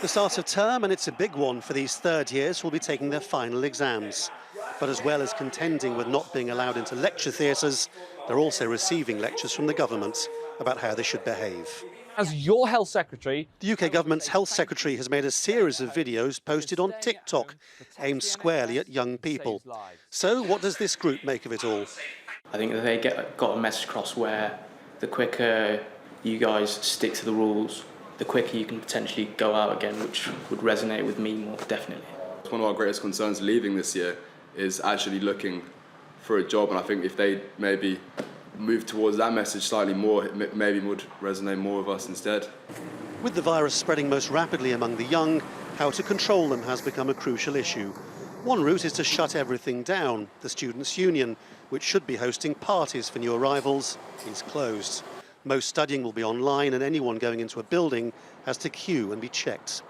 The start of term, and it's a big one for these third years who will be taking their final exams. But as well as contending with not being allowed into lecture theatres, they're also receiving lectures from the government about how they should behave. As your health secretary, The UK government's health secretary has made a series of videos posted on TikTok aimed squarely at young people. So what does this group make of it all? I think that they got a message across where the quicker you guys stick to the rules, the quicker you can potentially go out again, which would resonate with me more, definitely. One of our greatest concerns leaving this year is actually looking for a job, and I think if they maybe move towards that message slightly more, it maybe would resonate more with us instead. With the virus spreading most rapidly among the young, how to control them has become a crucial issue. One route is to shut everything down. The Students' Union, which should be hosting parties for new arrivals, is closed. Most studying will be online, and anyone going into a building has to queue and be checked.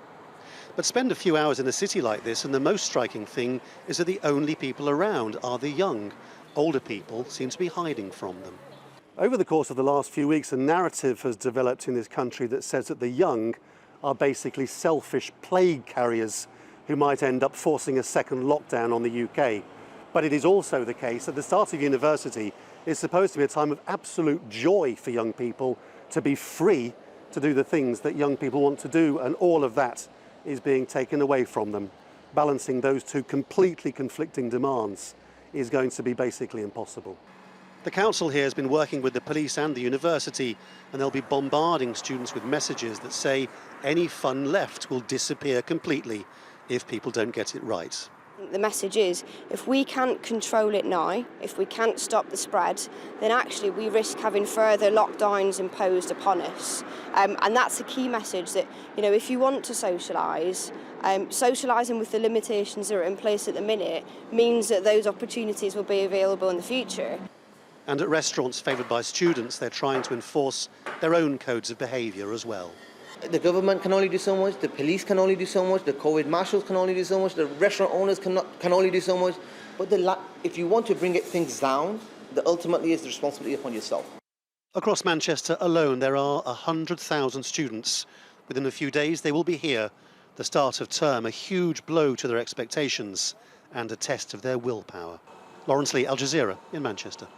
But spend a few hours in a city like this, and the most striking thing is that the only people around are the young. Older people seem to be hiding from them. Over the course of the last few weeks, a narrative has developed in this country that says that the young are basically selfish plague carriers who might end up forcing a second lockdown on the UK. But it is also the case that the start of university is supposed to be a time of absolute joy for young people, to be free to do the things that young people want to do, and all of that is being taken away from them. Balancing those two completely conflicting demands is going to be basically impossible. The council here has been working with the police and the university, and they'll be bombarding students with messages that say any fun left will disappear completely if people don't get it right. The message is, if we can't control it now, if we can't stop the spread, then actually we risk having further lockdowns imposed upon us. And that's a key message that, you know, if you want to socialise, socialising with the limitations that are in place at the minute means that those opportunities will be available in the future. And at restaurants favoured by students, they're trying to enforce their own codes of behaviour as well. The government can only do so much, the police can only do so much, the COVID marshals can only do so much, the restaurant owners can only do so much. But if you want to bring things down, ultimately is the responsibility upon yourself. Across Manchester alone, there are 100,000 students. Within a few days, they will be here. The start of term, a huge blow to their expectations and a test of their willpower. Laurence, Al Jazeera in Manchester.